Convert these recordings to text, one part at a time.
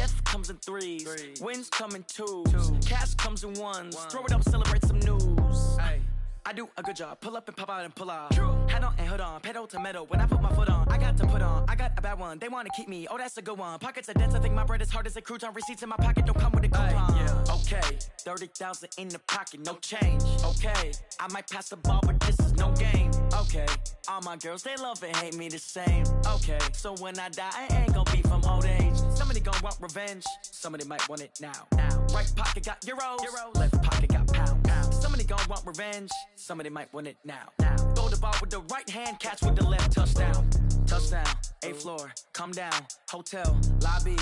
Death comes in threes. Wins come in twos. Cash comes in ones. Throw it up, celebrate some news. I do a good job. Pull up and pop out and pull off. Hat on and hood on. Pedal to metal. When I put my foot on, I got to put on. I got a bad one. They want to keep me. Oh, that's a good one. Pockets are dense. I think my bread is hard as a crouton. Receipts in my pocket don't come with a coupon. Okay, 30,000 in the pocket, no change. Okay, I might pass the ball, but this is no game. Okay, all my girls, they love and hate me the same. Okay, so when I die, I ain't gonna be from old age. Somebody gon' want revenge. Somebody might want it now. Right pocket got euros. Left pocket got pounds. Somebody gon' want revenge. Somebody might want it now. Throw the ball with the right hand, catch with the left. Touchdown. Touchdown. 8th floor. Come down. Hotel. Lobby.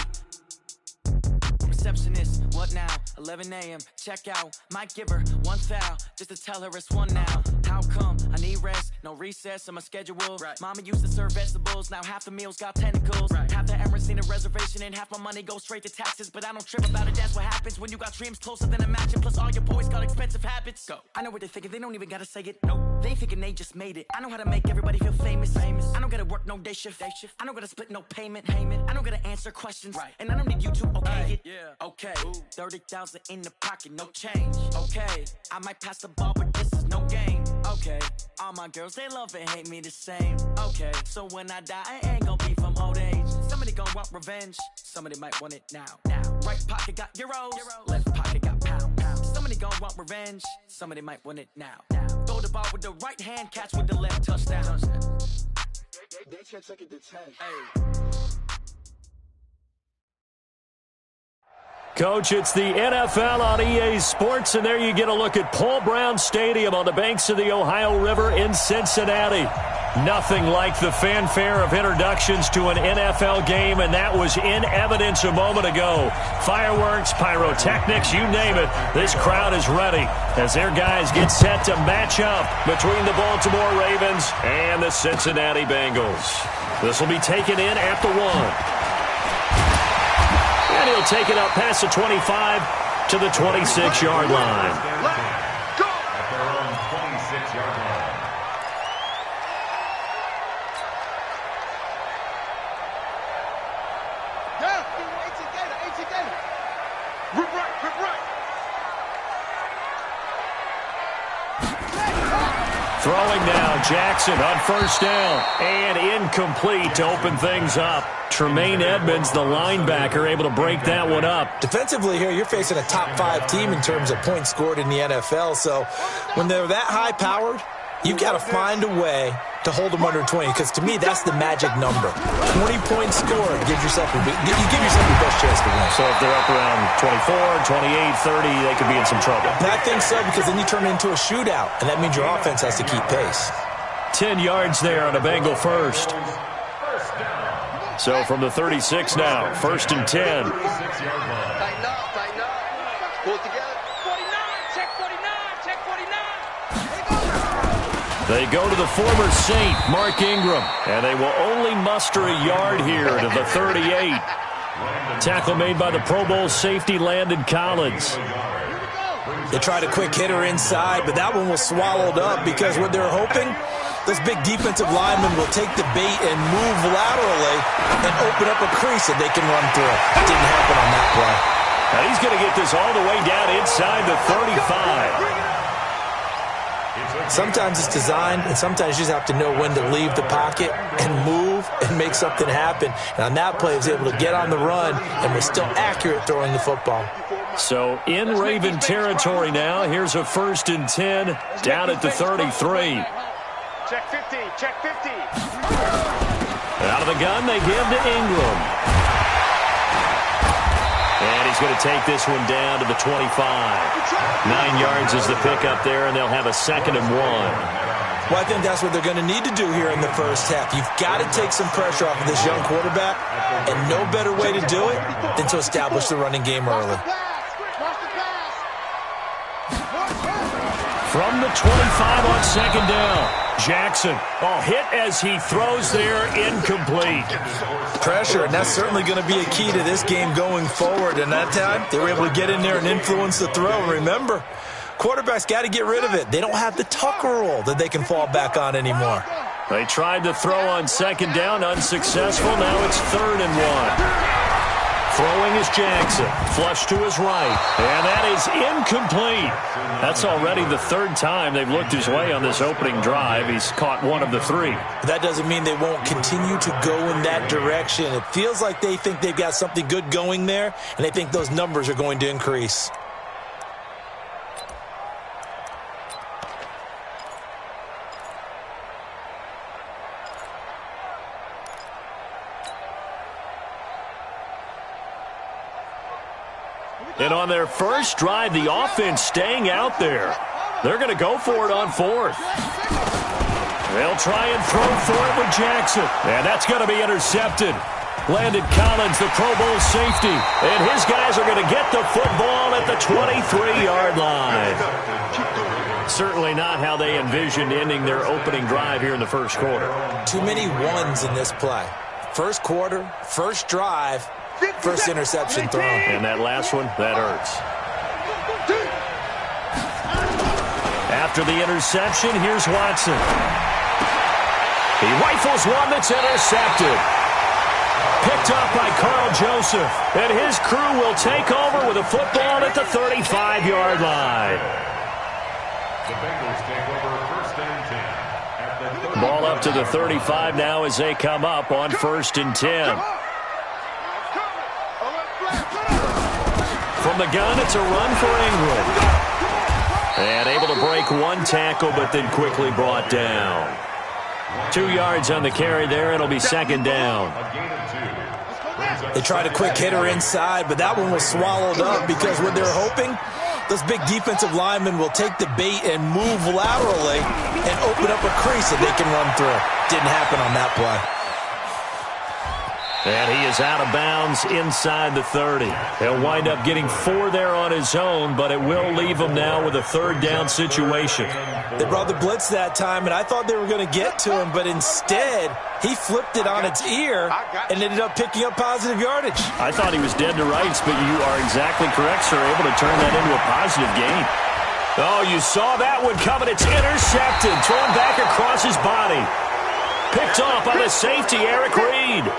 Receptionist, what now? 11 a.m. Check out. Might give her one foul just to tell her it's one now. How come? I need rest. No recess in my schedule. Mama used to serve vegetables. Now half the meals got tentacles. Half the Emirates need a reservation and half my money goes straight to taxes. But I don't trip about it. That's what happens when you got dreams closer than a match. And plus all your boys got expensive habits. Go. I know what they're thinking. They don't even gotta say it. Nope. They ain't thinking they just made it. I know how to make everybody feel famous. I don't gotta work no day shift. I don't gotta split no payment. I don't gotta answer questions. And I don't need you to okay it. Okay, 30,000 in the pocket, no change. Okay, I might pass the ball, but this is no game. Okay, all my girls, they love and hate me the same. Okay, so when I die, I ain't gonna be from old age. Somebody gon' want revenge. Somebody might want it now. Right pocket got euros. Left pocket got pounds. Somebody gon' want revenge. Somebody might want it now. Throw the ball with the right hand, catch with the left. Touchdown. They check it to 10. Coach, it's the NFL on EA Sports, and there you get a look at Paul Brown Stadium on the banks of the Ohio River in Cincinnati. Nothing like the fanfare of introductions to an NFL game, and that was in evidence a moment ago. Fireworks, pyrotechnics, you name it. This crowd is ready as their guys get set to match up between the Baltimore Ravens and the Cincinnati Bengals. This will be taken in at the 1. And he'll take it up past the 25 to the 26-yard line. At their own 26-yard line. Throwing now, Jackson on first down, and incomplete to open things up. Tremaine Edmonds, the linebacker, able to break that one up. Defensively here, you're facing a top-5 team in terms of points scored in the NFL, so when they're that high-powered, you've got to find a way to hold them under 20, because to me, that's the magic number. 20 points scored, you give yourself your best chance to win. So if they're up around 24, 28, 30, they could be in some trouble. And I think so, because then you turn it into a shootout, and that means your offense has to keep pace. 10 yards there on a Bengal first. So from the 36 now, 1st and 10. Tighten up. Pull it together. 49, check 49, check 49. They go to the former Saint, Mark Ingram, and they will only muster a yard here to the 38. Tackle made by the Pro Bowl safety Landon Collins. They tried a quick hitter inside, but that one was swallowed up because what they're hoping, those big defensive linemen will take the bait and move laterally and open up a crease that they can run through. It didn't happen on that play. And he's going to get this all the way down inside the 35. Sometimes it's designed, and sometimes you just have to know when to leave the pocket and move and make something happen. And on that play, he was able to get on the run and was still accurate throwing the football. So in Raven territory now, here's a 1st and 10 down at the 33. Check 50, check 50. Out of the gun, they give to Ingram. And he's going to take this one down to the 25. 9 yards is the pickup there, and they'll have a 2nd and 1. Well, I think that's what they're going to need to do here in the first half. You've got to take some pressure off of this young quarterback, and no better way to do it than to establish the running game early. From the 25 on 2nd down, Jackson. Hit as he throws there, incomplete. Pressure, and that's certainly going to be a key to this game going forward. And that time, they were able to get in there and influence the throw. And remember, quarterbacks got to get rid of it. They don't have the Tucker rule that they can fall back on anymore. They tried to throw on 2nd down, unsuccessful. Now it's 3rd and 1. Throwing is Jackson. Flush to his right. And that is incomplete. That's already the third time they've looked his way on this opening drive. He's caught one of the three. That doesn't mean they won't continue to go in that direction. It feels like they think they've got something good going there, and they think those numbers are going to increase. And on their first drive, the offense staying out there. They're going to go for it on fourth. They'll try and throw for it with Jackson. And that's going to be intercepted. Landon Collins, the Pro Bowl safety. And his guys are going to get the football at the 23-yard line. Certainly not how they envisioned ending their opening drive here in the first quarter. Too many ones in this play. First quarter, first drive, first interception thrown. And that last one, that hurts. After the interception, here's Watson. He rifles one that's intercepted. Picked up by Carl Joseph. And his crew will take over with a football at the 35-yard line. The Bengals take over first and 10. At the Ball up to the 35 now as they come up on first and 10. From the gun, it's a run for England. And able to break one tackle, but then quickly brought down. 2 yards on the carry there. It'll be second down. They tried a quick hitter inside, but that one was swallowed up because what they're hoping, those big defensive linemen will take the bait and move laterally and open up a crease that they can run through. Didn't happen on that play. And he is out of bounds inside the 30. He'll wind up getting 4 there on his own, but it will leave him now with a third down situation. They brought the blitz that time, and I thought they were going to get to him, but instead he flipped it on its ear and ended up picking up positive yardage. I thought he was dead to rights, but you are exactly correct, sir. Able to turn that into a positive gain. Oh, you saw that one coming. It's intercepted. Thrown back across his body. Picked off by the safety, Eric Reed.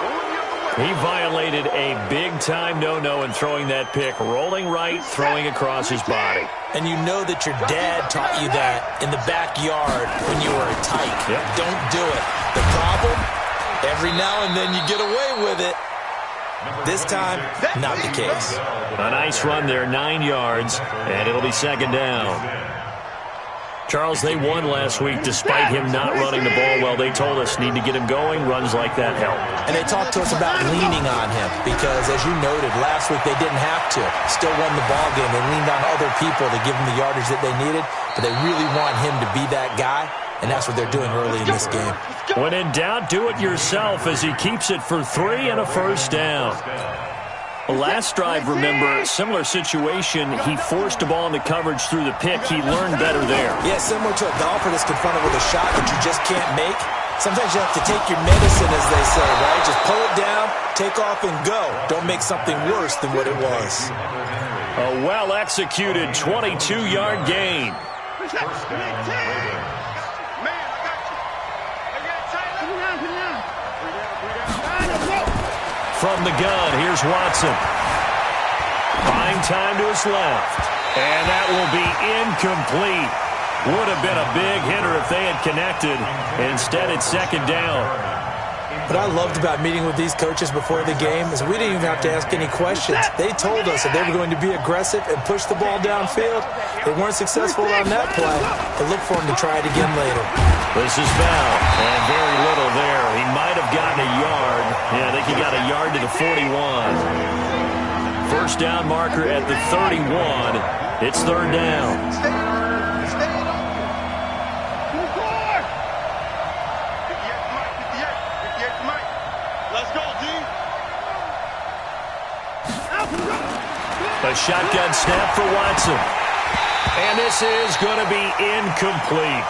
He violated a big-time no-no in throwing that pick. Rolling right, throwing across his body. And you know that your dad taught you that in the backyard when you were a tyke. Yep. Don't do it. The problem, every now and then you get away with it. This time, not the case. A nice run there, 9 yards, and it'll be second down. Charles, they won last week despite him not running the ball well. They told us need to get him going. Runs like that help. And they talked to us about leaning on him because, as you noted, last week they didn't have to. Still won the ball game. They leaned on other people to give them the yardage that they needed, but they really want him to be that guy, and that's what they're doing early in this game. When in doubt, do it yourself as he keeps it for 3 and a first down. Last drive, remember, similar situation. He forced the ball into coverage through the pick. He learned better there. Yeah, similar to a golfer that's confronted with a shot that you just can't make. Sometimes you have to take your medicine, as they say, right? Just pull it down, take off, and go. Don't make something worse than what it was. A well-executed 22-yard gain. From the gun, here's Watson. Buying time to his left. And that will be incomplete. Would have been a big hitter if they had connected. Instead, it's second down. What I loved about meeting with these coaches before the game is we didn't even have to ask any questions. They told us that they were going to be aggressive and push the ball downfield. They weren't successful on that play, but look for them to try it again later. This is foul, and very little there. He might have gotten a yard. Yeah, I think he got a yard to the 41. First down marker at the 31. It's third down. A shotgun snap for Watson. And this is going to be incomplete.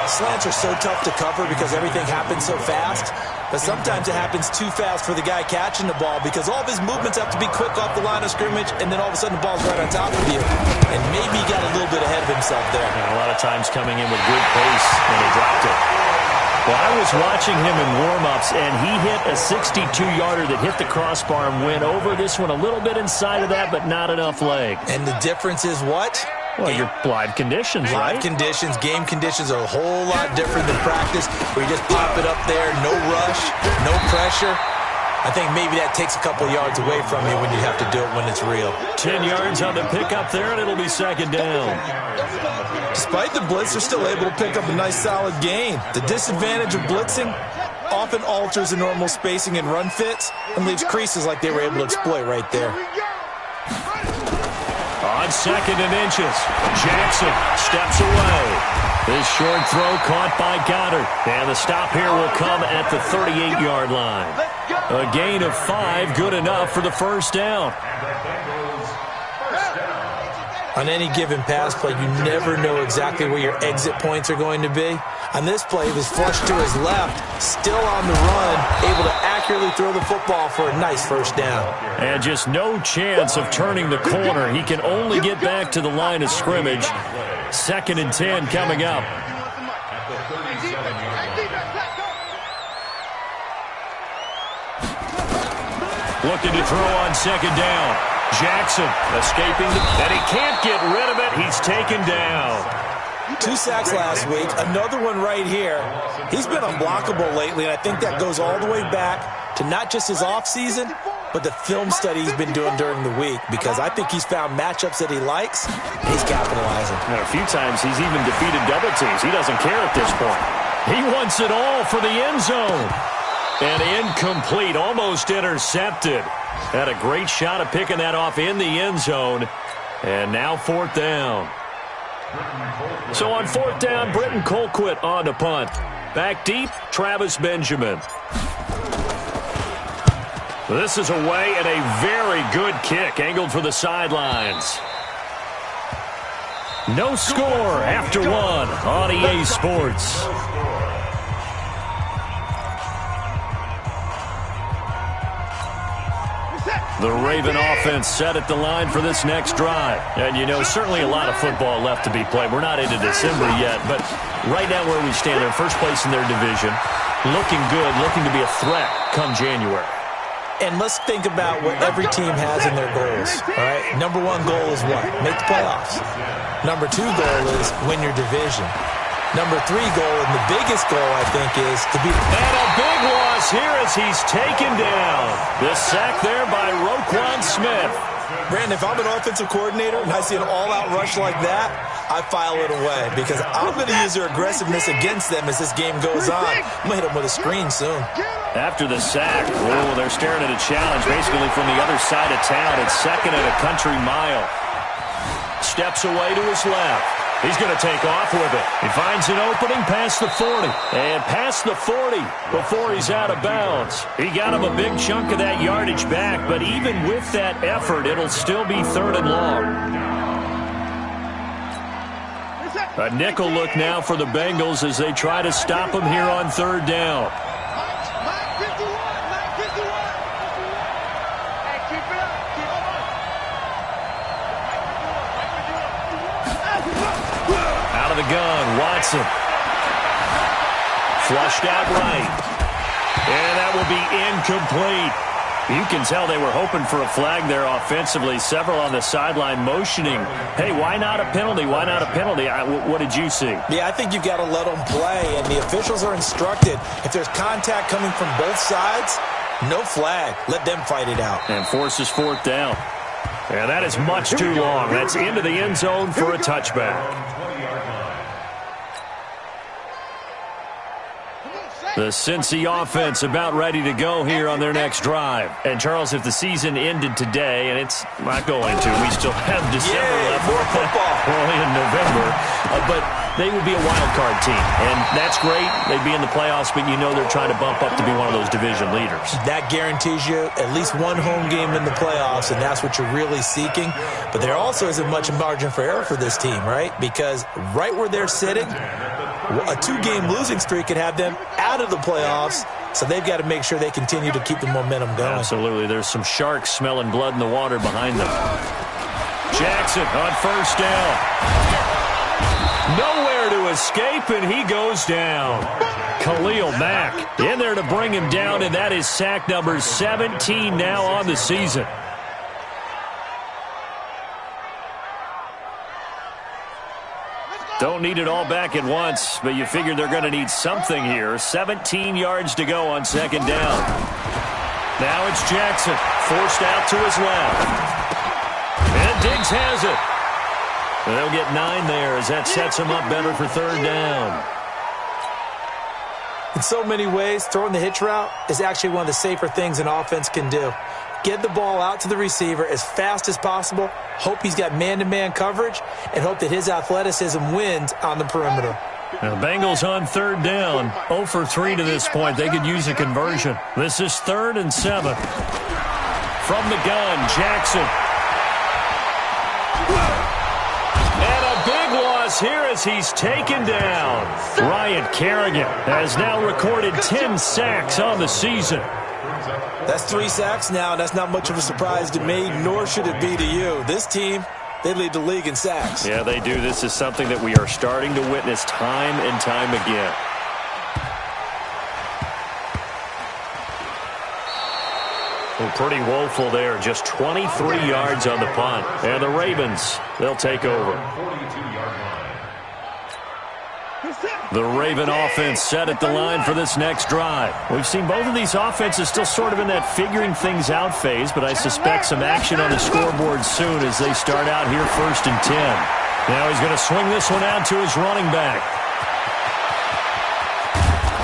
Slants are so tough to cover because everything happens so fast. But sometimes it happens too fast for the guy catching the ball because all of his movements have to be quick off the line of scrimmage, and then all of a sudden the ball's right on top of you. And maybe he got a little bit ahead of himself there. And a lot of times coming in with good pace, and he dropped it. Well, I was watching him in warm-ups, and he hit a 62-yarder that hit the crossbar and went over. This one a little bit inside of that, but not enough leg. And the difference is what? Well, your live conditions, right? Live conditions, game conditions are a whole lot different than practice, where you just pop it up there, no rush, no pressure. I think maybe that takes a couple yards away from you when you have to do it when it's real. 10 yards on the pickup there, and it'll be second down. Despite the blitz, they're still able to pick up a nice, solid gain. The disadvantage of blitzing often alters the normal spacing and run fits and leaves creases like they were able to exploit right there. On second and inches, Jackson steps away. This short throw caught by Goddard. And the stop here will come at the 38-yard line. A gain of 5, good enough for the first down. On any given pass play, you never know exactly where your exit points are going to be. On this play, he was flushed to his left, still on the run, able to accurately throw the football for a nice first down. And just no chance of turning the corner. He can only get back to the line of scrimmage. Second and 10 coming up. Looking to throw on second down. Jackson escaping, and he can't get rid of it. He's taken down. 2 sacks last week, another one right here. He's been unblockable lately, and I think that goes all the way back to not just his offseason, but the film study he's been doing during the week, because I think he's found matchups that he likes, and he's capitalizing. And a few times he's even defeated double teams. He doesn't care at this point. He wants it all for the end zone. And incomplete, almost intercepted. Had a great shot at picking that off in the end zone. And now fourth down. So on fourth down, Britton Colquitt on to punt. Back deep, Travis Benjamin. This is away and a very good kick, angled for the sidelines. No score after one on EA Sports. The Raven offense set at the line for this next drive. And, you know, certainly a lot of football left to be played. We're not into December yet, but right now where we stand, they're first place in their division. Looking good, looking to be a threat come January. And let's think about what every team has in their goals, all right? Number 1 goal is what? Make the playoffs. Number 2 goal is win your division. Number 3 goal, and the biggest goal, I think, is to be... And a big loss here as he's taken down. The sack there by Roquan Smith. Brandon, if I'm an offensive coordinator and I see an all-out rush like that, I file it away because I'm going to use their aggressiveness against them as this game goes on. I'm going to hit them with a screen soon. After the sack, they're staring at a challenge basically from the other side of town. It's second and a country mile. Steps away to his left. He's going to take off with it. He finds an opening past the 40. And past the 40 before he's out of bounds. He got him a big chunk of that yardage back, but even with that effort, it'll still be third and long. A nickel look now for the Bengals as they try to stop him here on third down. The gun, Watson. Flushed out right. And that will be incomplete. You can tell they were hoping for a flag there offensively. Several on the sideline motioning. Hey, why not a penalty? Why not a penalty? What did you see? Yeah, I think you've got to let them play. And the officials are instructed, if there's contact coming from both sides, no flag. Let them fight it out. And forces fourth down. And that is much too long. That's into the end zone for a touchback. The Cincy offense about ready to go here on their next drive. And, Charles, if the season ended today, and it's not going to, we still have December left. More football. Early in November. But they would be a wild card team. And that's great. They'd be in the playoffs, but you know they're trying to bump up to be one of those division leaders. That guarantees you at least one home game in the playoffs, and that's what you're really seeking. But there also isn't much margin for error for this team, right? Because right where they're sitting, a 2-game losing streak could have them out of the playoffs, so they've got to make sure they continue to keep the momentum going. Absolutely. There's some sharks smelling blood in the water behind them. Jackson on first down. Nowhere there to escape, and he goes down. Khalil Mack in there to bring him down, and that is sack number 17 now on the season. Don't need it all back at once, but you figure they're going to need something here. 17 yards to go on second down. Now it's Jackson, forced out to his left. And Diggs has it. And they'll get 9 there as that sets him up better for third down. In so many ways, throwing the hitch route is actually one of the safer things an offense can do. Get the ball out to the receiver as fast as possible, hope he's got man-to-man coverage, and hope that his athleticism wins on the perimeter. Now, Bengals on third down, 0 for 3 to this point. They could use a conversion. This is 3rd and 7. From the gun, Jackson. And a big loss here as he's taken down. Ryan Kerrigan has now recorded 10 sacks on the season. That's 3 sacks now. That's not much of a surprise to me, nor should it be to you. This team, they lead the league in sacks. Yeah, they do. This is something that we are starting to witness time and time again. Well, pretty woeful there. Just 23 yards on the punt. And the Ravens, they'll take over. The Raven offense set at the line for this next drive. We've seen both of these offenses still sort of in that figuring things out phase, but I suspect some action on the scoreboard soon as they start out here 1st and 10. Now he's going to swing this one out to his running back.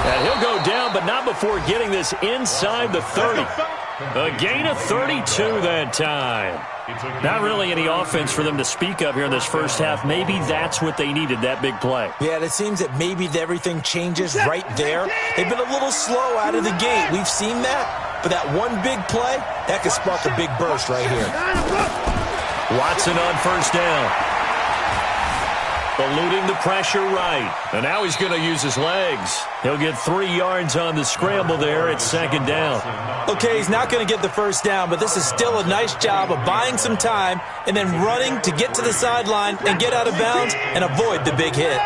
And he'll go down, but not before getting this inside the 30. A gain of 32 that time. Not really any offense for them to speak of here in this first half. Maybe that's what they needed, that big play. Yeah, it seems that maybe everything changes right there. They've been a little slow out of the gate. We've seen that. But that one big play, that could spark a big burst right here. Watson on first down. Eluding the pressure right. And now he's going to use his legs. He'll get 3 yards on the scramble there at second down. Okay, he's not going to get the first down, but this is still a nice job of buying some time and then running to get to the sideline and get out of bounds and avoid the big hit.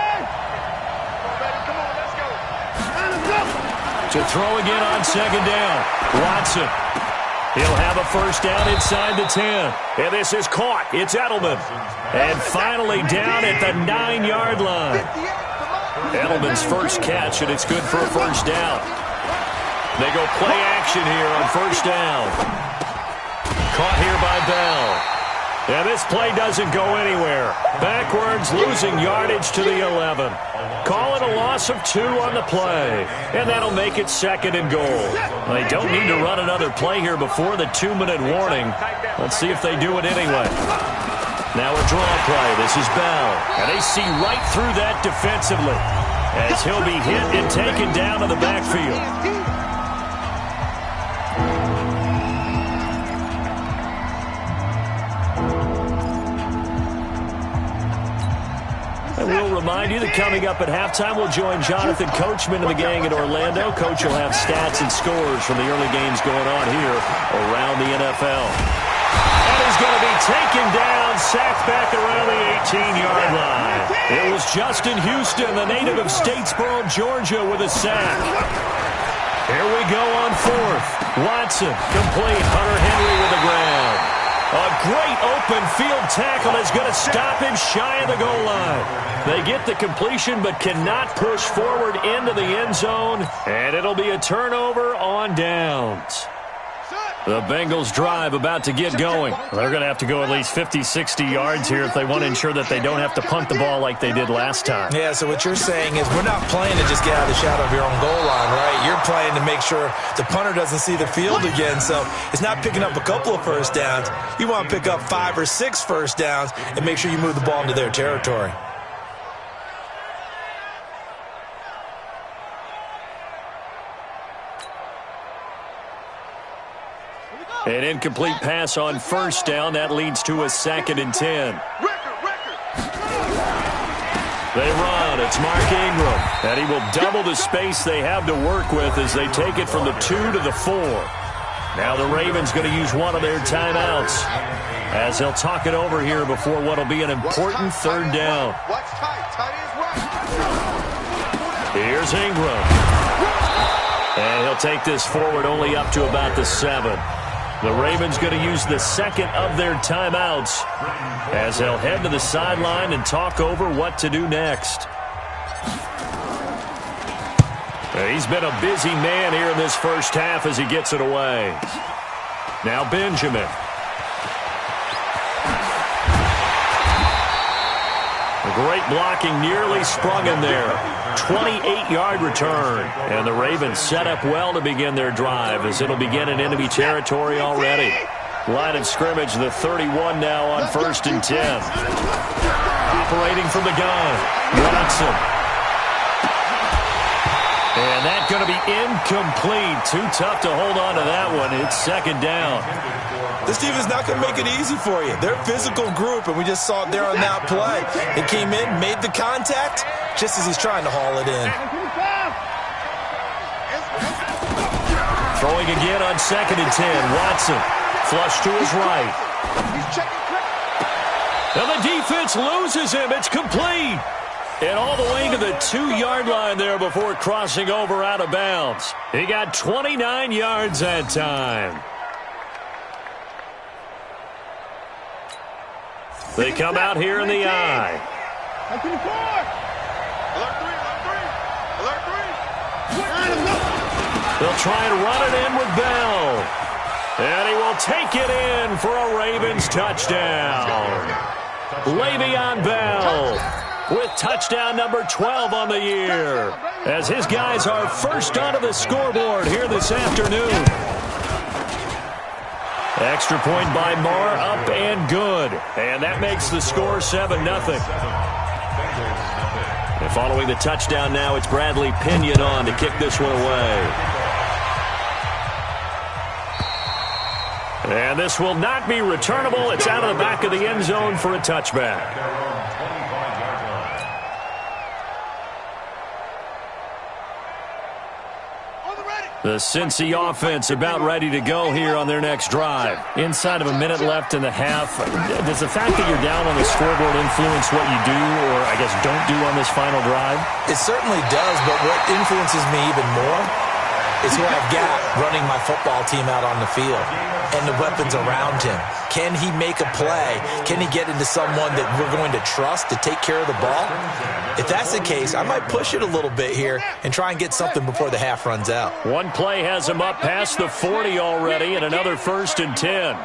To throw again on second down. Watson. He'll have a first down inside the 10. And this is caught. It's Edelman. And finally down at the 9-yard line. Edelman's first catch, and it's good for a first down. They go play action here on first down. Caught here by Bell. And this play doesn't go anywhere. Backwards, losing yardage to the 11. Call it a loss of 2 on the play. And that'll make it 2nd and goal. They don't need to run another play here before the 2-minute warning. Let's see if they do it anyway. Now a draw play. This is Bell. And they see right through that defensively as he'll be hit and taken down to the backfield. And we'll remind you that coming up at halftime, we'll join Jonathan Coachman and the gang in Orlando. Coach will have stats and scores from the early games going on here around the NFL. And he's going to be taken down, sacked back around the 18-yard line. It was Justin Houston, the native of Statesboro, Georgia, with a sack. Here we go on 4th. Watson, complete. Hunter Henry with the grab. A great open field tackle is going to stop him shy of the goal line. They get the completion but cannot push forward into the end zone, and it'll be a turnover on downs. The Bengals drive about to get going. They're going to have to go at least 50, 60 yards here if they want to ensure that they don't have to punt the ball like they did last time. Yeah, so what you're saying is we're not playing to just get out of the shadow of your own goal line, right? You're playing to make sure the punter doesn't see the field again. So it's not picking up a couple of first downs. You want to pick up 5 or 6 first downs and make sure you move the ball into their territory. An incomplete pass on first down. That leads to a 2nd and 10. They run. It's Mark Ingram. And he will double the space they have to work with as they take it from the 2 to the 4. Now the Ravens going to use one of their timeouts as they'll talk it over here before what will be an important third down. Watch tight. Tight is right. Here's Ingram. And he'll take this forward only up to about the 7. The Ravens going to use the second of their timeouts as they'll head to the sideline and talk over what to do next. He's been a busy man here in this first half as he gets it away. Now Benjamin. Great blocking, nearly sprung in there. 28-yard return. And the Ravens set up well to begin their drive as it'll begin in enemy territory already. Line of scrimmage, the 31 now on 1st and 10. Operating from the gun, Watson. And that's going to be incomplete. Too tough to hold on to that one. It's 2nd down. This team is not going to make it easy for you. They're a physical group, and we just saw it there on that play. It came in, made the contact, just as he's trying to haul it in. Throwing again on 2nd and 10. Watson, flush to his right. And the defense loses him. It's complete. And all the way to the 2-yard line there before crossing over out of bounds. He got 29 yards that time. They come out here in the eye. They'll try and run it in with Bell. And he will take it in for a Ravens touchdown. Le'Veon Bell with touchdown number 12 on the year, as his guys are first onto the scoreboard here this afternoon. Extra point by Marr, up and good. And that makes the score 7-0. And following the touchdown now, it's Bradley Pinion on to kick this one away. And this will not be returnable. It's out of the back of the end zone for a touchback. The Cincy offense about ready to go here on their next drive. Inside of a minute left in the half. Does the fact that you're down on the scoreboard influence what you do, or I guess don't do on this final drive? It certainly does, but what influences me even more is who I've got running my football team out on the field and the weapons around him. Can he make a play? Can he get into someone that we're going to trust to take care of the ball? If that's the case, I might push it a little bit here and try and get something before the half runs out. One play has him up past the 40 already, and another 1st and 10.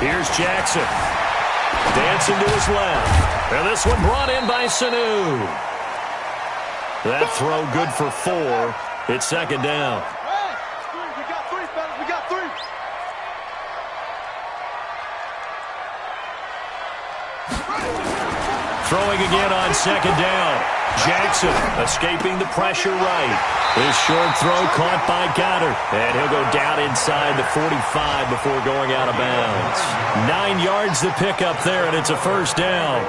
Here's Jackson. Dancing to his left. And this one brought in by Sanu. That throw good for 4. It's 2nd down. We got 3, fellas. We got 3. Throwing again on 2nd down. Jackson escaping the pressure right. His short throw caught by Goddard. And he'll go down inside the 45 before going out of bounds. 9 yards to pick up there, and it's a 1st down.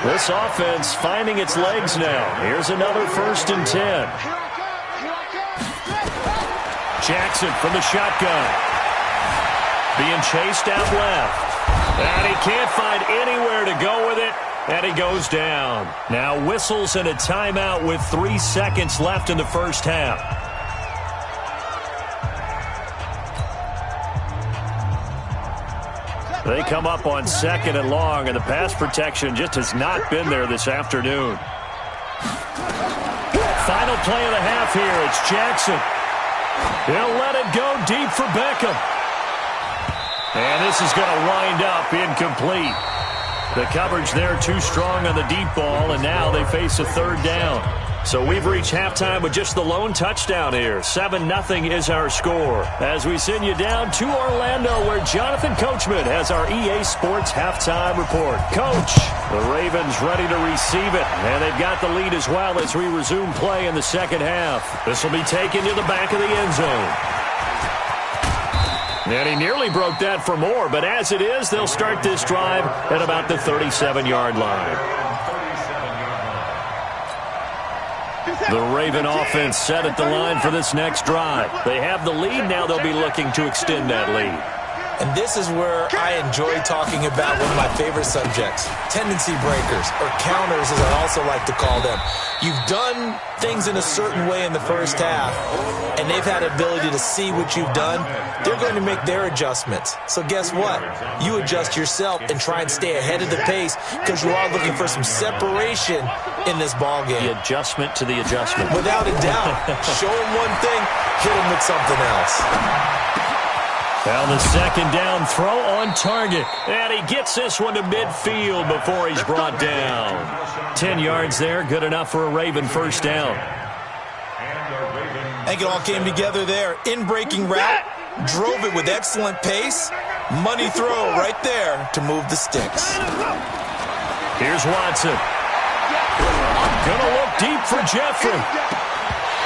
This offense finding its legs now. Here's another 1st and 10. Jackson from the shotgun. Being chased out left. And he can't find anywhere to go with it. And he goes down. Now whistles and a timeout with 3 seconds left in the first half. They come up on 2nd and long, and the pass protection just has not been there this afternoon. Final play of the half here. It's Jackson. He'll let it go deep for Beckham. And this is going to wind up incomplete. The coverage there too strong on the deep ball, and now they face a 3rd down. So we've reached halftime with just the lone touchdown here. 7-0 is our score. As we send you down to Orlando, where Jonathan Coachman has our EA Sports halftime report. Coach, the Ravens ready to receive it, and they've got the lead as well as we resume play in the second half. This will be taken to the back of the end zone. And he nearly broke that for more, but as it is, they'll start this drive at about the 37-yard line. The Raven offense set at the line for this next drive. They have the lead, now they'll be looking to extend that lead. And this is where I enjoy talking about one of my favorite subjects, tendency breakers, or counters as I also like to call them. You've done things in a certain way in the first half, and they've had the ability to see what you've done. They're going to make their adjustments. So guess what? You adjust yourself and try and stay ahead of the pace because you are looking for some separation in this ball game. The adjustment to the adjustment. Without a doubt. Show them one thing, hit them with something else. Now the second down throw on target. And he gets this one to midfield before he's brought down. 10 yards there, good enough for a Raven first down. I think it all came together there. In-breaking route, drove it with excellent pace. Money throw right there to move the sticks. Here's Watson. Gonna look deep for Jeffrey.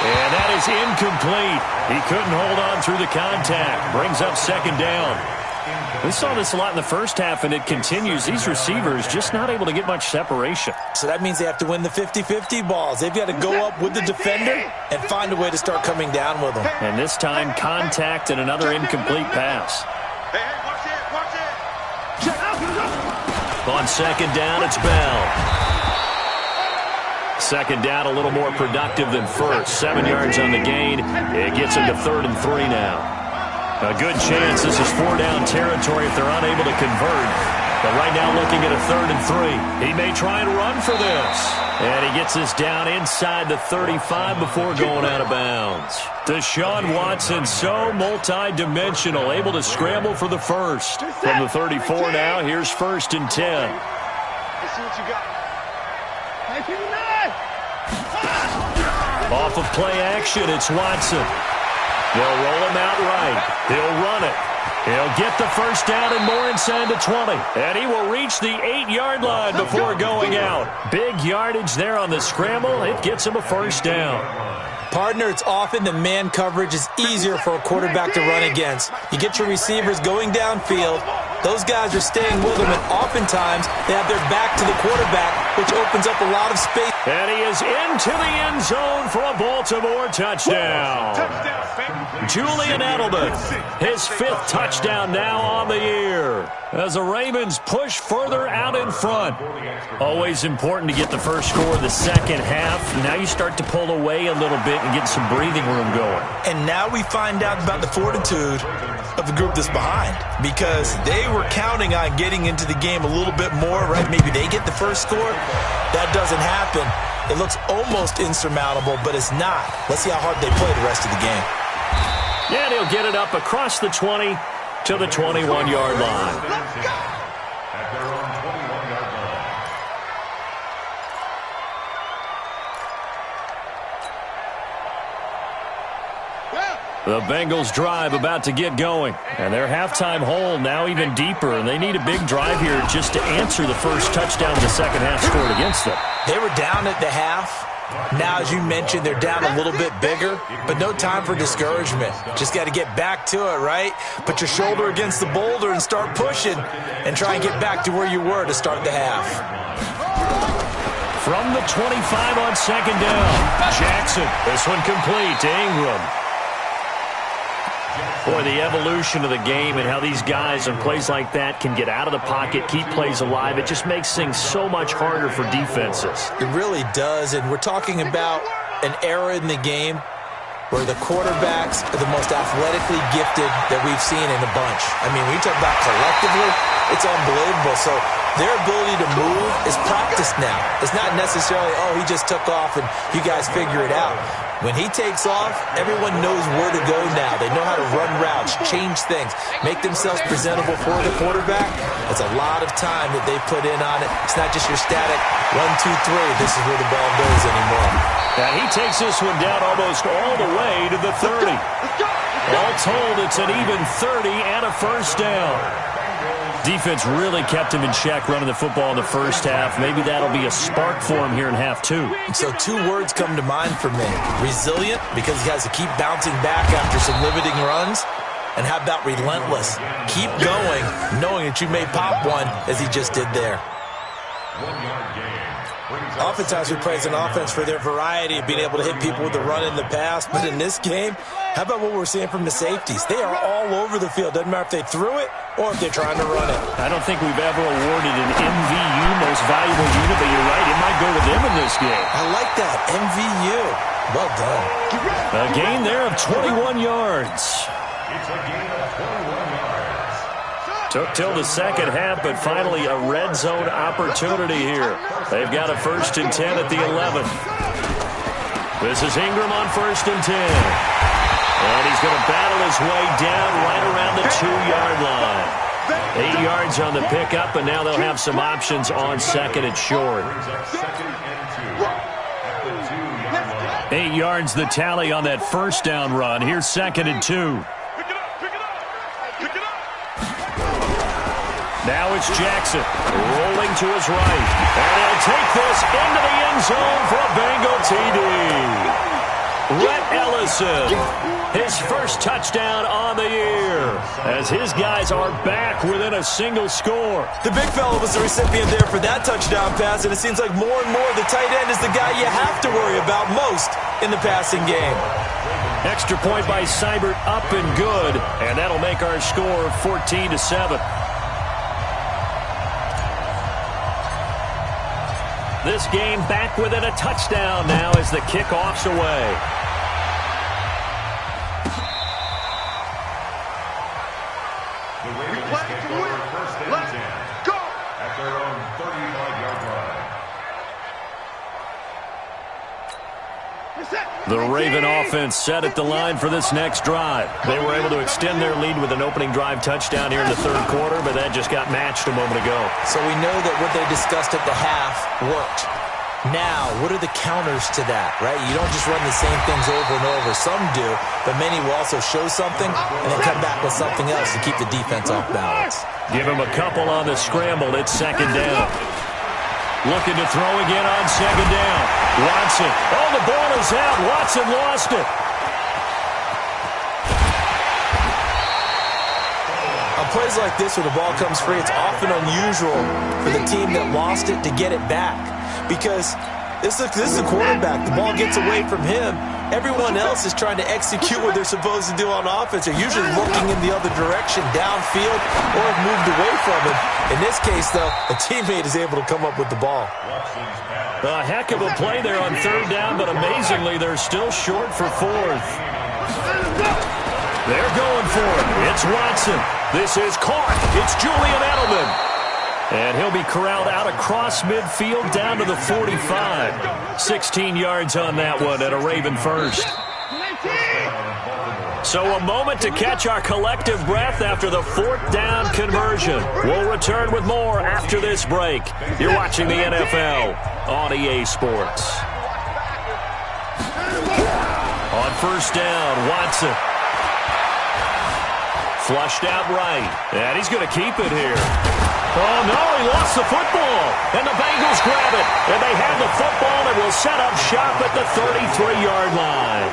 And that is incomplete. He couldn't hold on through the contact. Brings up second down. We saw this a lot in the first half, and it continues. These receivers just not able to get much separation. So that means they have to win the 50-50 balls. They've got to go up with the defender and find a way to start coming down with them. And this time, contact and another incomplete pass. On second down, it's Bell. Second down, a little more productive than first. 7 yards on the gain. It gets him to 3rd and 3 now. A good chance this is 4-down territory if they're unable to convert. But right now looking at a 3rd and 3. He may try and run for this. And he gets this down inside the 35 before going out of bounds. Deshaun Watson, so multi-dimensional, able to scramble for the first. From the 34 now, here's 1st and 10. Let's see what you got. Off of play action, it's Watson. They'll roll him out right. He'll run it. He'll get the first down and more inside the 20. And he will reach the 8-yard line before going out. Big yardage there on the scramble. It gets him a first down. Partner, it's often the man coverage is easier for a quarterback to run against. You get your receivers going downfield. Those guys are staying with them, and oftentimes they have their back to the quarterback, which opens up a lot of space. And he is into the end zone for a Baltimore touchdown. Julian Edelman, his 5th touchdown now on the year. As the Ravens push further out in front. Always important to get the first score of the second half. Now you start to pull away a little bit and get some breathing room going. And now we find out about the fortitude of the group that's behind, because they were counting on getting into the game a little bit more, right? Maybe they get the first score. That doesn't happen. It looks almost insurmountable, but it's not. Let's see how hard they play the rest of the game. And he'll get it up across the 20 to the 21-yard line. At their own 21-yard line. The Bengals drive about to get going. And their halftime hole now even deeper. And they need a big drive here just to answer the first touchdown the second half scored against them. They were down at the half. Now, as you mentioned, they're down a little bit bigger, but no time for discouragement. Just got to get back to it, right? Put your shoulder against the boulder and start pushing and try and get back to where you were to start the half. From the 25 on second down, Jackson. This one complete to Ingram. Boy, the evolution of the game and how these guys on plays like that can get out of the pocket, keep plays alive, it just makes things so much harder for defenses. It really does, and we're talking about an era in the game where the quarterbacks are the most athletically gifted that we've seen in a bunch. I mean, when you talk about collectively, it's unbelievable. So their ability to move is practiced now. It's not necessarily, oh, he just took off and you guys figure it out. When he takes off, everyone knows where to go now. They know how to run routes, change things, make themselves presentable for the quarterback. That's a lot of time that they put in on it. It's not just your static 1, 2, 3. This is where the ball goes anymore. And he takes this one down almost all the way to the 30. All told, it's an even 30 and a first down. Defense really kept him in check running the football in the first half. Maybe that'll be a spark for him here in half 2. So 2 words come to mind for me. Resilient, because he has to keep bouncing back after some limiting runs. And how about relentless? Keep going, knowing that you may pop one as he just did there. 1-yard gain. Oftentimes we praise an offense for their variety of being able to hit people with the run in the pass, but in this game, how about what we're seeing from the safeties? They are all over the field. Doesn't matter if they threw it or if they're trying to run it. I don't think we've ever awarded an MVU, most valuable unit, but you're right, it might go to them in this game. I like that, MVU. Well done. A gain there of 21 yards. It's a gain of 21 yards. Took till the second half, but finally a red zone opportunity here. They've got a 1st and 10 at the 11. This is Ingram on 1st and 10. And he's going to battle his way down right around the 2-yard line. 8 yards on the pickup, and now they'll have some options on 2nd and short. 8 yards the tally on that 1st down run. Here's 2nd and 2. Now it's Jackson rolling to his right. And he'll take this into the end zone for a Bengal TD. Rhett Ellison, his first touchdown on the year, as his guys are back within a single score. The big fella was the recipient there for that touchdown pass, and it seems like more and more the tight end is the guy you have to worry about most in the passing game. Extra point by Seibert, up and good, and that'll make our score 14-7. This game back within a touchdown now as the kickoff's away. The Ravens take over 1st and 10 at their own 35-yard line. The Raven offense set at the line for this next drive. They were able to extend their lead with an opening drive touchdown here in the 3rd quarter, but that just got matched a moment ago. So we know that what they discussed at the half worked. Now, what are the counters to that, right? You don't just run the same things over and over. Some do, but many will also show something and then come back with something else to keep the defense off balance. Give him a couple on the scramble. It's 2nd down. Looking to throw again on 2nd down. Watson. Oh, the ball is out. Watson lost it. On plays like this where the ball comes free, it's often unusual for the team that lost it to get it back. Because this is a quarterback. The ball gets away from him. Everyone else is trying to execute what they're supposed to do on offense. They're usually looking in the other direction, downfield, or have moved away from him. In this case, though, a teammate is able to come up with the ball. A heck of a play there on 3rd down, but amazingly, they're still short for 4th. They're going for it. It's Watson. This is caught. It's Julian Edelman. And he'll be corralled out across midfield down to the 45. 16 yards on that one at a Raven 1st. So a moment to catch our collective breath after the 4th down conversion. We'll return with more after this break. You're watching the NFL on EA Sports. On 1st down, Watson. Flushed out right. And he's going to keep it here. Oh, no, he lost the football. And the Bengals grab it. And they have the football and will set up shop at the 33-yard line.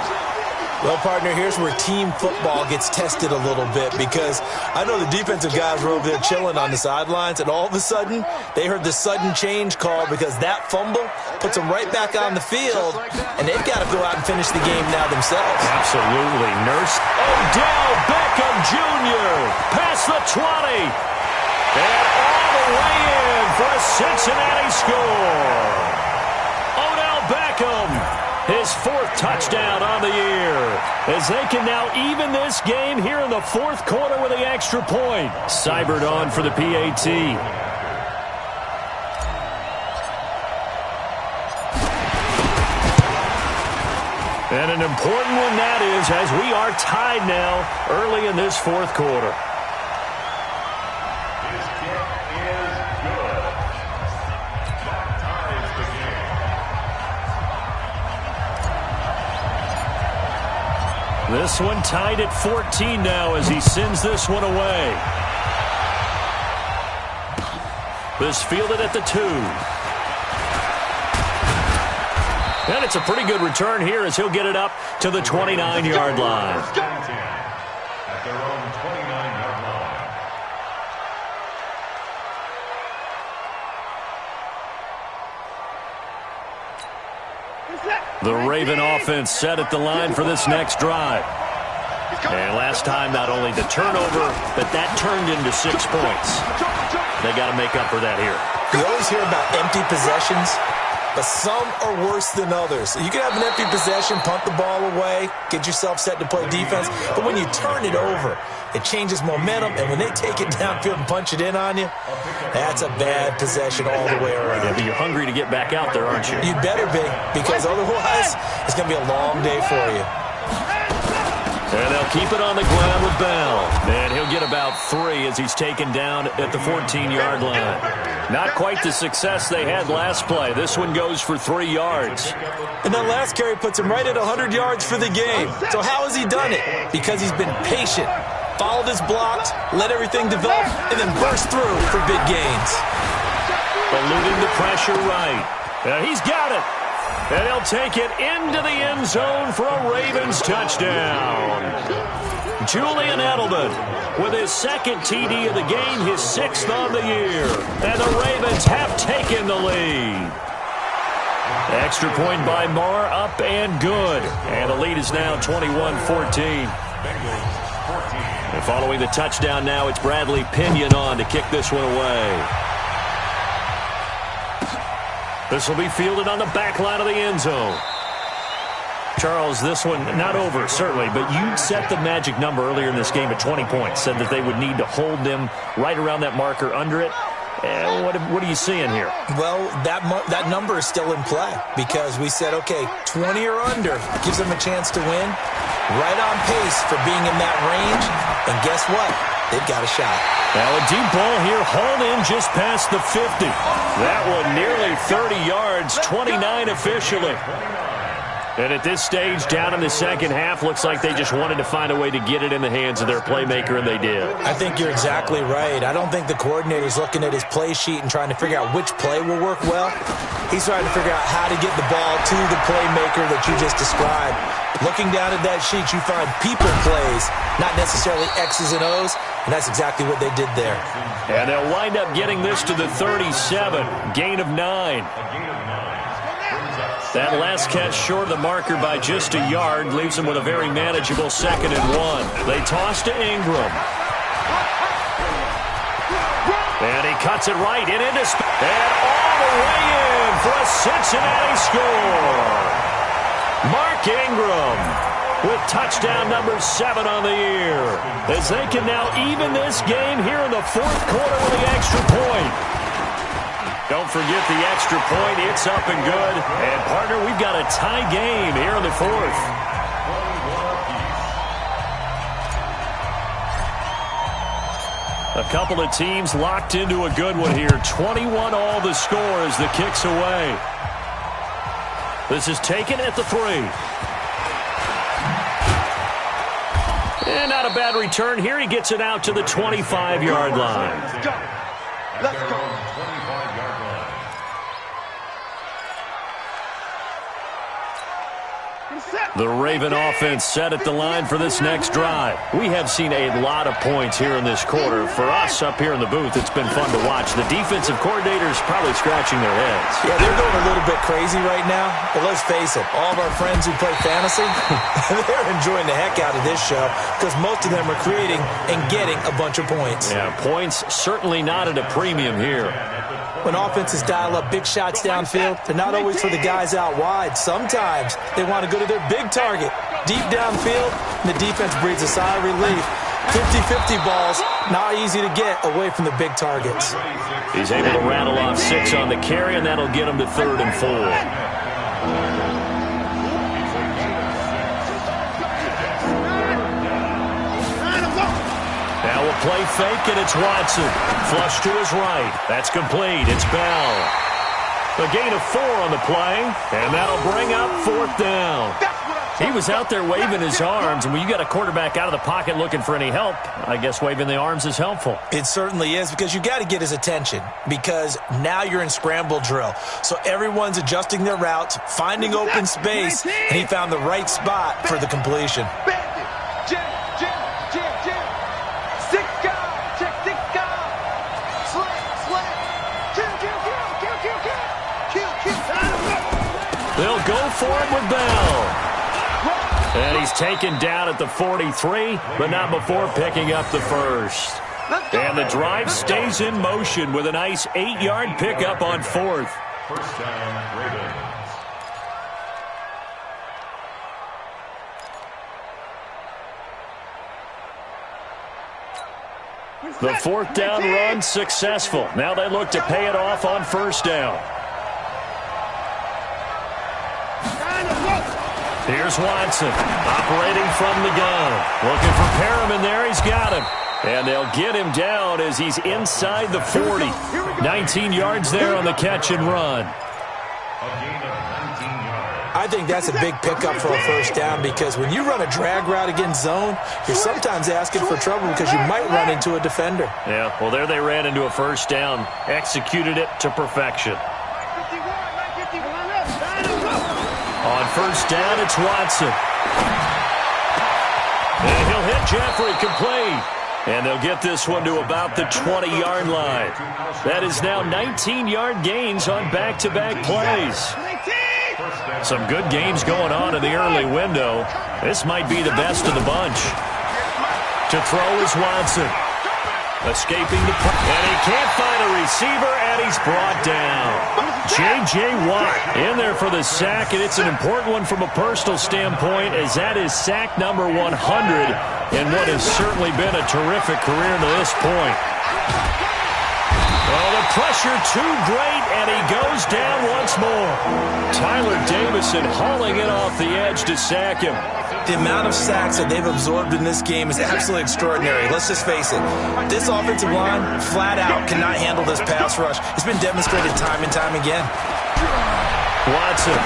Well, partner, here's where team football gets tested a little bit, because I know the defensive guys were over there chilling on the sidelines, and all of a sudden, they heard the sudden change call because that fumble puts them right back on the field, and they've got to go out and finish the game now themselves. Absolutely. Nurse Odell Beckham Jr. past the 20. And all the way in for a Cincinnati score. Odell Beckham, his 4th touchdown on the year, as they can now even this game here in the 4th quarter with the extra point. Seibert on for the PAT. And an important one that is, as we are tied now early in this 4th quarter. This one tied at 14 now as he sends this one away. This fielded at the 2. And it's a pretty good return here as he'll get it up to the 29-yard line. At their own 29-yard line. The Raven offense set at the line for this next drive. And last time, not only the turnover, but that turned into 6 points. They got to make up for that here. You always hear about empty possessions, but some are worse than others. You can have an empty possession, punt the ball away, get yourself set to play defense, but when you turn it over, it changes momentum, and when they take it downfield and punch it in on you, that's a bad possession all the way around. Yeah, but you're hungry to get back out there, aren't you? You'd better be, because otherwise, it's going to be a long day for you. And they'll keep it on the ground with Bell. And he'll get about 3 as he's taken down at the 14-yard line. Not quite the success they had last play. This one goes for 3 yards. And that last carry puts him right at 100 yards for the game. So how has he done it? Because he's been patient, followed his blocks, let everything develop, and then burst through for big gains. Eluding the pressure right. He's got it. And he'll take it into the end zone for a Ravens touchdown. Julian Edelman with his second TD of the game, his 6th on the year. And the Ravens have taken the lead. Extra point by Marr, up and good. And the lead is now 21-14. And following the touchdown now, it's Bradley Pinion on to kick this one away. This will be fielded on the back line of the end zone. Charles, this one not over, certainly, but you set the magic number earlier in this game at 20 points, said that they would need to hold them right around that marker under it. What are you seeing here? Well, that number is still in play because we said, okay, 20 or under gives them a chance to win. Right on pace for being in that range. And guess what? They've got a shot. Now a deep ball here, hauled in just past the 50. That one nearly 30 yards, 29 officially. And at this stage, down in the second half, looks like they just wanted to find a way to get it in the hands of their playmaker, and they did. I think you're exactly right. I don't think the coordinator's looking at his play sheet and trying to figure out which play will work well. He's trying to figure out how to get the ball to the playmaker that you just described. Looking down at that sheet, you find people plays, not necessarily X's and O's, and that's exactly what they did there. And they'll wind up getting this to the 37, gain of 9. That last catch short of the marker by just a yard leaves him with a very manageable 2nd and 1. They toss to Ingram. And he cuts it right and into and all the way in for a Cincinnati score. Mark Ingram with touchdown number 7 on the year, as they can now even this game here in the 4th quarter with the extra point. Don't forget the extra point. It's up and good. And, partner, we've got a tie game here in the 4th. A couple of teams locked into a good one here. 21 all the score as the kick's away. This is taken at the 3. And not a bad return here. He gets it out to the 25-yard line. Let's go. Let's go. The Raven offense set at the line for this next drive. We have seen a lot of points here in this quarter. For us up here in the booth, it's been fun to watch. The defensive coordinators probably scratching their heads. Yeah, they're going a little bit crazy right now. But let's face it, all of our friends who play fantasy, they're enjoying the heck out of this show because most of them are creating and getting a bunch of points. Yeah, points certainly not at a premium here. When offenses dial up big shots downfield, they're not always for the guys out wide. Sometimes they want to go to their big target, deep downfield, and the defense breathes a sigh of relief. 50-50 balls, not easy to get away from the big targets. He's able to rattle off 6 on the carry, and that'll get him to 3rd and 4. Now a play fake, and it's Watson. Flush to his right. That's complete. It's Bell. A gain of 4 on the play, and that'll bring up 4th down. He was out there waving his arms, and when you got a quarterback out of the pocket looking for any help, I guess waving the arms is helpful. It certainly is, because you got to get his attention, because now you're in scramble drill. So everyone's adjusting their routes, finding open space, and he found the right spot for the completion. They'll go for him with Bell. And he's taken down at the 43, but not before picking up the first. And the drive stays in motion with a nice 8-yard pickup on fourth. First down, Ravens. The fourth down run successful. Now they look to pay it off on first down. Here's Watson operating from the gun. Looking for Perriman there. He's got him. And they'll get him down as he's inside the 40. 19 yards there on the catch and run. I think that's a big pickup for a first down because when you run a drag route against zone, you're sometimes asking for trouble because you might run into a defender. Yeah, well, there they ran into a first down. Executed it to perfection. On first down, it's Watson. And he'll hit Jeffrey complete. And they'll get this one to about the 20-yard line. That is now 19-yard gains on back-to-back plays. Some good games going on in the early window. This might be the best of the bunch. To throw is Watson. Escaping the punt. And he can't find a receiver, and he's brought down. J.J. Watt in there for the sack, and it's an important one from a personal standpoint as that is sack number 100 in what has certainly been a terrific career to this point. Well, the pressure too great, and he goes down once more. Tyler Davison hauling it off the edge to sack him. The amount of sacks that they've absorbed in this game is absolutely extraordinary. Let's just face it. This offensive line, flat out, cannot handle this pass rush. It's been demonstrated time and time again. Watson.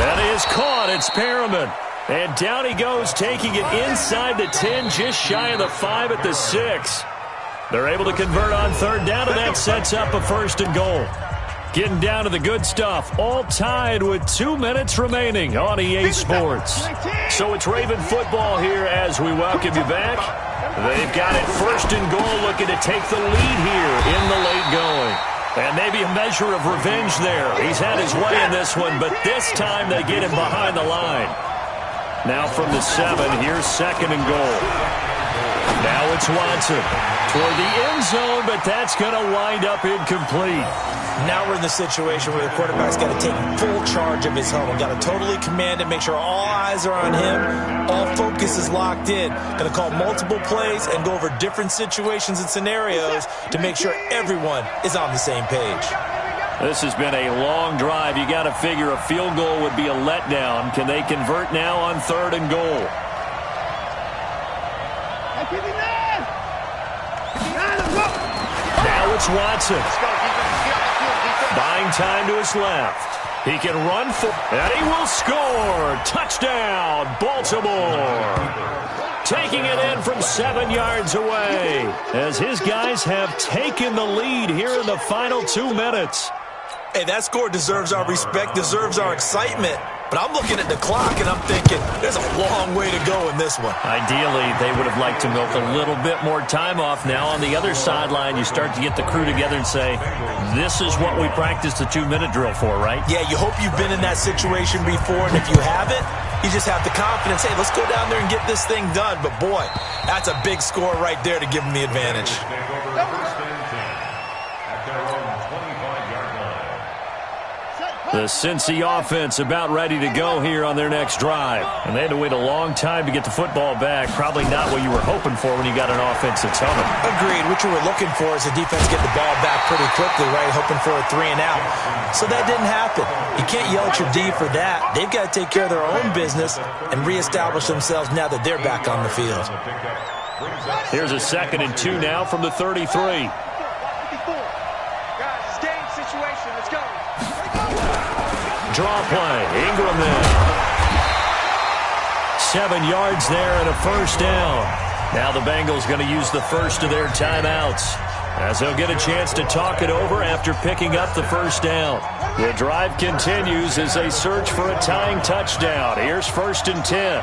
That is caught. It's Perriman. And down he goes, taking it inside the 10, just shy of the 5 at the 6. They're able to convert on third down, and that sets up a first and goal. Getting down to the good stuff, all tied with 2 minutes remaining on EA Sports. So it's Raven football here as we welcome you back. They've got it first and goal, looking to take the lead here in the late going. And maybe a measure of revenge there. He's had his way in this one, but this time they get him behind the line. Now from the 7, here's second and goal. Now it's Watson toward the end zone, but that's going to wind up incomplete. Now we're in the situation where the quarterback's got to take full charge of his home. Got to totally command it, make sure all eyes are on him. All focus is locked in. Going to call multiple plays and go over different situations and scenarios to make sure everyone is on the same page. This has been a long drive. You got to figure a field goal would be a letdown. Can they convert now on third and goal? Now it's Watson. Buying time to his left. He can run for, and he will score. Touchdown, Baltimore. Taking it in from 7 yards away as his guys have taken the lead here in the final 2 minutes. Hey, that score deserves our respect, deserves our excitement. But I'm looking at the clock, and I'm thinking there's a long way to go in this one. Ideally, they would have liked to milk a little bit more time off. Now, on the other sideline, you start to get the crew together and say, this is what we practiced the 2-minute drill for, right? Yeah, you hope you've been in that situation before, and if you haven't, you just have the confidence, hey, let's go down there and get this thing done. But, boy, that's a big score right there to give them the advantage. The Cincy offense about ready to go here on their next drive. And they had to wait a long time to get the football back. Probably not what you were hoping for when you got an offense that's humming. Agreed. What you were looking for is the defense get the ball back pretty quickly, right? Hoping for a 3 and out. So that didn't happen. You can't yell at your D for that. They've got to take care of their own business and reestablish themselves now that they're back on the field. Here's a 2nd and 2 now from the 33. Draw play. Ingram there. 7 yards there and a first down. Now the Bengals going to use the first of their timeouts as they'll get a chance to talk it over after picking up the first down. The drive continues as they search for a tying touchdown. Here's 1st and 10.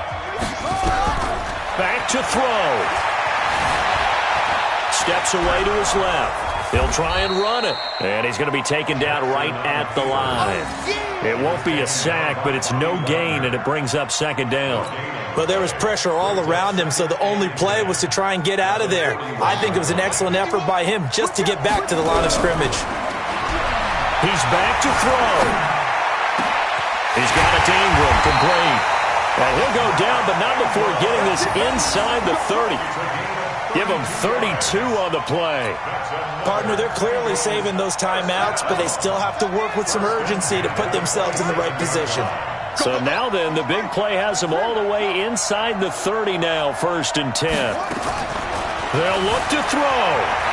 Back to throw. steps away to his left. He'll try and run it. And he's going to be taken down right at the line. It won't be a sack, but it's no gain, and it brings up second down. Well, there was pressure all around him, so the only play was to try and get out of there. I think it was an excellent effort by him just to get back to the line of scrimmage. He's back to throw. He's got it to Ingram, complete. And he'll go down, but not before getting this inside the 30. Give him 32 on the play. Partner, they're clearly saving those timeouts, but they still have to work with some urgency to put themselves in the right position. So now then, the big play has them all the way inside the 30 now, 1st and 10. They'll look to throw.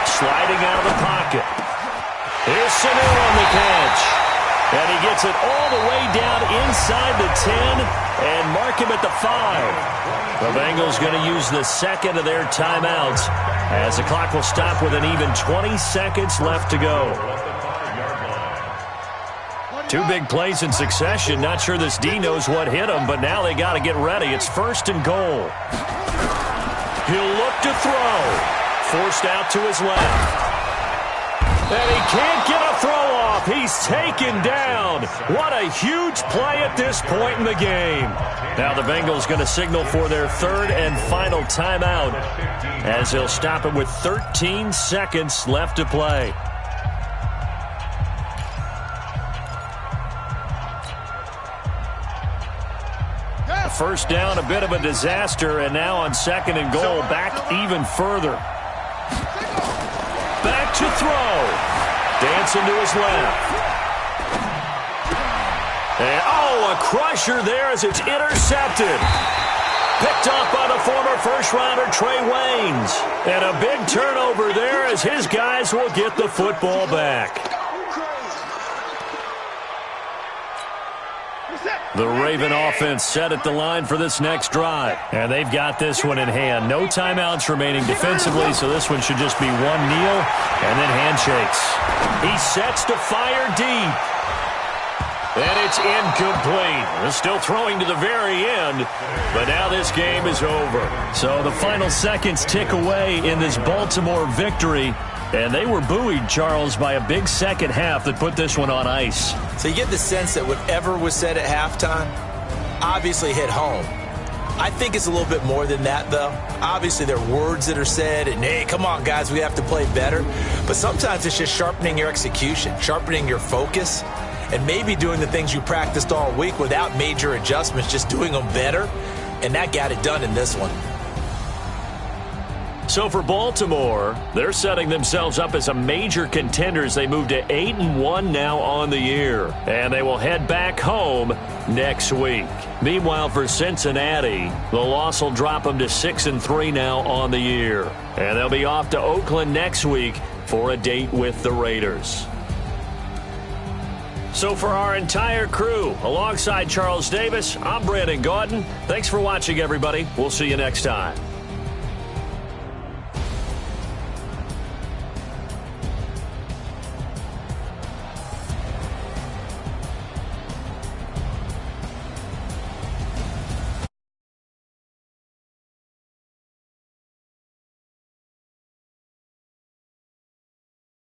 Sliding out of the pocket. Here's Sanu on the catch. And he gets it all the way down inside the 10 and mark him at the 5. The Bengals going to use the second of their timeouts as the clock will stop with an even 20 seconds left to go. 2 big plays in succession. Not sure this D knows what hit him, but now they got to get ready. It's 1st and goal. He'll look to throw. Forced out to his left. And he can't get a throw off. He's taken down. What a huge play at this point in the game. Now the Bengals going to signal for their 3rd and final timeout as they'll stop it with 13 seconds left to play. First down, a bit of a disaster, and now on 2nd and goal, back even further. Back to throw. Dancing to his left. And, a crusher there as it's intercepted. Picked off by the former first-rounder Trey Waynes. And a big turnover there as his guys will get the football back. The Raven offense set at the line for this next drive. And they've got this one in hand. No timeouts remaining defensively, so this one should just be one kneel and then handshakes. He sets to fire deep. And it's incomplete. They're still throwing to the very end, but now this game is over. So the final seconds tick away in this Baltimore victory. And they were buoyed, Charles, by a big second half that put this one on ice. So you get the sense that whatever was said at halftime obviously hit home. I think it's a little bit more than that, though. Obviously, there are words that are said, and, hey, come on, guys, we have to play better. But sometimes it's just sharpening your execution, sharpening your focus, and maybe doing the things you practiced all week without major adjustments, just doing them better. And that got it done in this one. So for Baltimore, they're setting themselves up as a major contender as they move to 8-1 now on the year. And they will head back home next week. Meanwhile, for Cincinnati, the loss will drop them to 6-3 now on the year. And they'll be off to Oakland next week for a date with the Raiders. So for our entire crew, alongside Charles Davis, I'm Brandon Gaudin. Thanks for watching, everybody. We'll see you next time.